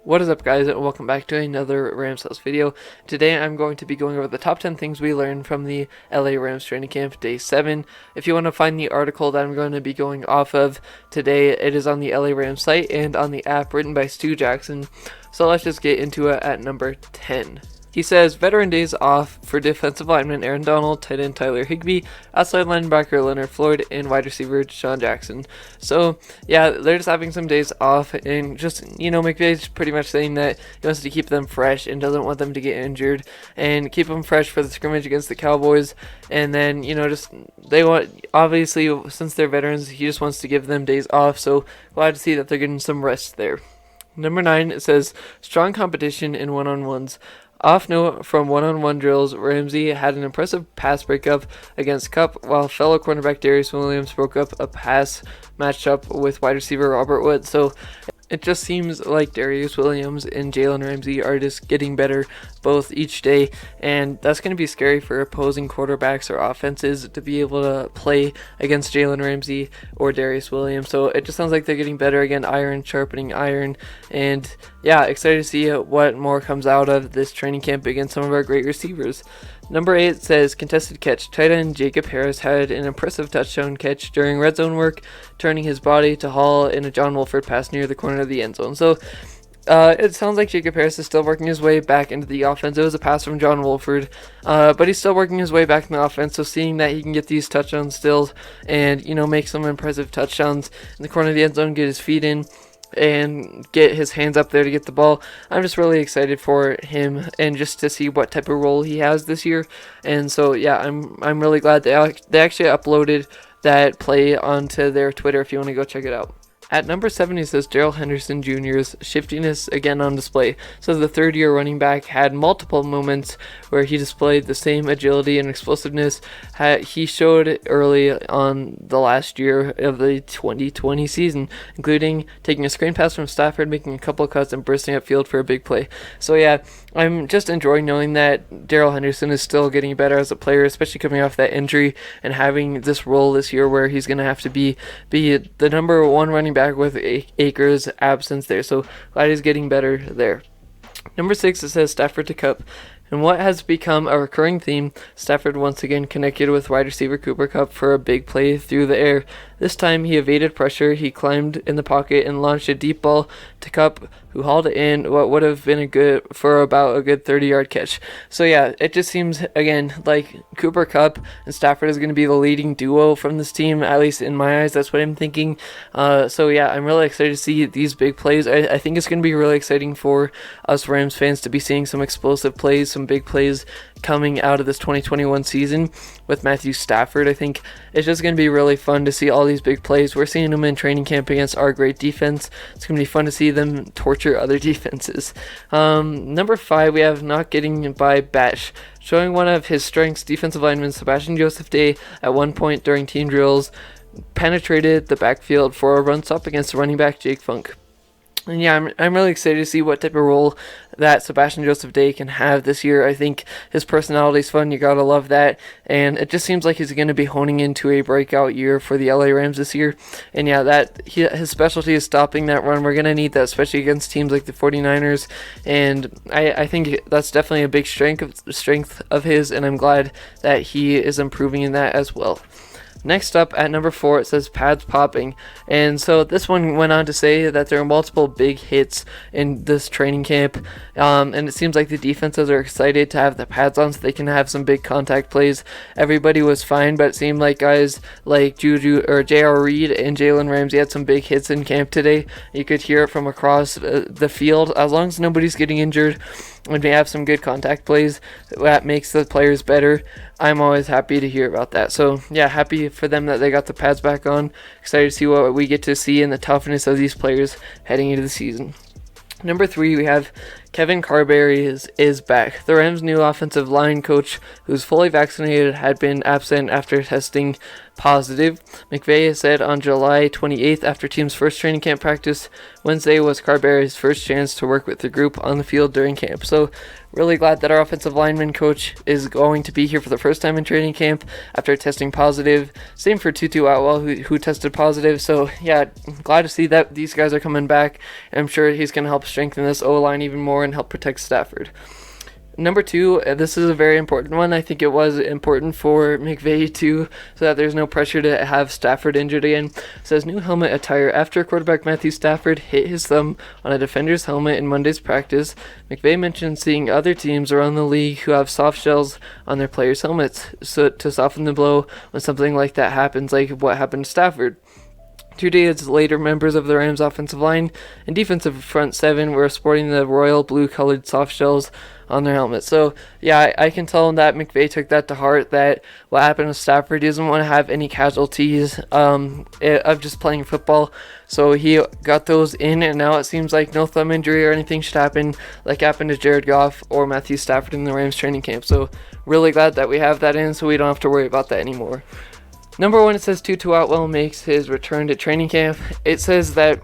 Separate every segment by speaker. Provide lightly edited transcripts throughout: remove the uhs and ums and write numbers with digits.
Speaker 1: What is up, guys, and welcome back to another Rams House video. Today I'm going to be going over the top 10 things we learned from the LA Rams training camp day 7. If you want to find the article that I'm going to be going off of today, it is on the LA Rams site and on the app written by Stu Jackson. So let's just get into it at number 10. He says, veteran days off for defensive lineman Aaron Donald, tight end Tyler Higbee, outside linebacker Leonard Floyd, and wide receiver Deshaun Jackson. So, yeah, they're just having some days off, and just, McVay's pretty much saying that he wants to keep them fresh and doesn't want them to get injured, and keep them fresh for the scrimmage against the Cowboys, and then, they want, obviously, since they're veterans, he just wants to give them days off, so glad to see that they're getting some rest there. Number 9, it says, strong competition in one-on-ones. Off note from one-on-one drills, Ramsey had an impressive pass breakup against Kupp, while fellow cornerback Darius Williams broke up a pass matchup with wide receiver Robert Woods. So it just seems like Darius Williams and Jalen Ramsey are just getting better both each day, and that's going to be scary for opposing quarterbacks or offenses to be able to play against Jalen Ramsey or Darius Williams. So it just sounds like they're getting better again, iron sharpening iron, and yeah, excited to see what more comes out of this training camp against some of our great receivers. Number 8 says contested catch. Tight end Jacob Harris had an impressive touchdown catch during red zone work, turning his body to haul in a John Wolford pass near the corner of the end zone. So it sounds like Jacob Harris is still working his way back into the offense. It was a pass from John Wolford, but he's still working his way back in the offense. So seeing that he can get these touchdowns still and, make some impressive touchdowns in the corner of the end zone, get his feet in, and get his hands up there to get the ball. I'm just really excited for him and just to see what type of role he has this year. And so yeah, I'm really glad they actually uploaded that play onto their Twitter if you want to go check it out. At number 7, he says Darrell Henderson Jr.'s shiftiness again on display. So the third-year running back had multiple moments where he displayed the same agility and explosiveness he showed early on the last year of the 2020 season, including taking a screen pass from Stafford, making a couple cuts, and bursting upfield for a big play. So yeah, I'm just enjoying knowing that Darrell Henderson is still getting better as a player, especially coming off that injury and having this role this year where he's going to have to be the number 1 running back with Akers' absence there. So glad he's getting better there. Number 6, it says Stafford-Kupp. And what has become a recurring theme, Stafford once again connected with wide receiver Cooper Kupp for a big play through the air. This time he evaded pressure, he climbed in the pocket and launched a deep ball to Kupp, who hauled it in what would have been about a good 30-yard catch. So yeah, it just seems again like Cooper Kupp and Stafford is going to be the leading duo from this team, at least in my eyes. That's what I'm thinking. So yeah, I'm really excited to see these big plays. I think it's going to be really exciting for us Rams fans to be seeing some explosive plays, some big plays coming out of this 2021 season with Matthew Stafford. I think it's just going to be really fun to see all these big plays. We're seeing them in training camp against our great defense. It's going to be fun to see them torture other defenses. Number 5, we have not getting by Bash. Showing one of his strengths, defensive lineman Sebastian Joseph Day at one point during team drills penetrated the backfield for a run stop against running back Jake Funk. And yeah, I'm really excited to see what type of role that Sebastian Joseph Day can have this year. I think his personality is fun. You gotta love that. And it just seems like he's going to be honing into a breakout year for the LA Rams this year. And yeah, his specialty is stopping that run. We're going to need that, especially against teams like the 49ers. And I think that's definitely a big strength of his, and I'm glad that he is improving in that as well. Next up at number 4, it says pads popping. And so this one went on to say that there are multiple big hits in this training camp. And it seems like the defenses are excited to have the pads on so they can have some big contact plays. Everybody was fine, but it seemed like guys like Juju or J.R. Reed and Jalen Ramsey had some big hits in camp today. You could hear it from across the field. As long as nobody's getting injured and we have some good contact plays, that makes the players better. I'm always happy to hear about that. So yeah, happy for them that they got the pads back on. Excited to see what we get to see in the toughness of these players heading into the season. Number 3, we have Kevin Carberry is back. The Rams' new offensive line coach, who's fully vaccinated, had been absent after testing positive. McVay said on July 28th, after team's first training camp practice, Wednesday was Carberry's first chance to work with the group on the field during camp. So really glad that our offensive lineman coach is going to be here for the first time in training camp after testing positive. Same for Tutu Atwell, who tested positive. So yeah, glad to see that these guys are coming back. And I'm sure he's going to help strengthen this O-line even more and help protect Stafford. Number 2, this is a very important one. I think it was important for McVay too, so that there's no pressure to have Stafford injured again. It says new helmet attire. After quarterback Matthew Stafford hit his thumb on a defender's helmet in Monday's practice, McVay mentioned seeing other teams around the league who have soft shells on their players' helmets so to soften the blow when something like that happens, like what happened to Stafford. 2 days later, members of the Rams' offensive line and defensive front 7 were sporting the royal blue-colored soft shells on their helmets. So, yeah, I can tell that McVay took that to heart, that what happened with Stafford, he doesn't want to have any casualties of just playing football. So he got those in, and now it seems like no thumb injury or anything should happen like happened to Jared Goff or Matthew Stafford in the Rams training camp. So, really glad that we have that in so we don't have to worry about that anymore. Number 1, it says Tutu Atwell makes his return to training camp. It says that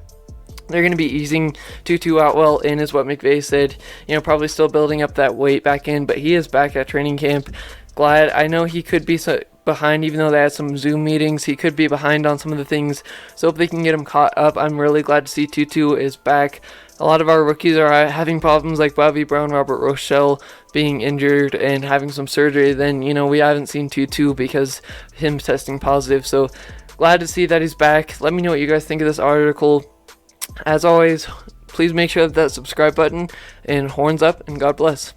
Speaker 1: they're going to be easing Tutu Atwell in, is what McVay said. Probably still building up that weight back in, but he is back at training camp. Glad. I know he could be behind, even though they had some Zoom meetings. He could be behind on some of the things, so if they can get him caught up, I'm really glad to see Tutu is back. A lot of our rookies are having problems, like Bobby Brown, Robert Rochelle being injured and having some surgery. Then, we haven't seen Tutu because him testing positive. So glad to see that he's back. Let me know what you guys think of this article. As always, please make sure that subscribe button and horns up, and God bless.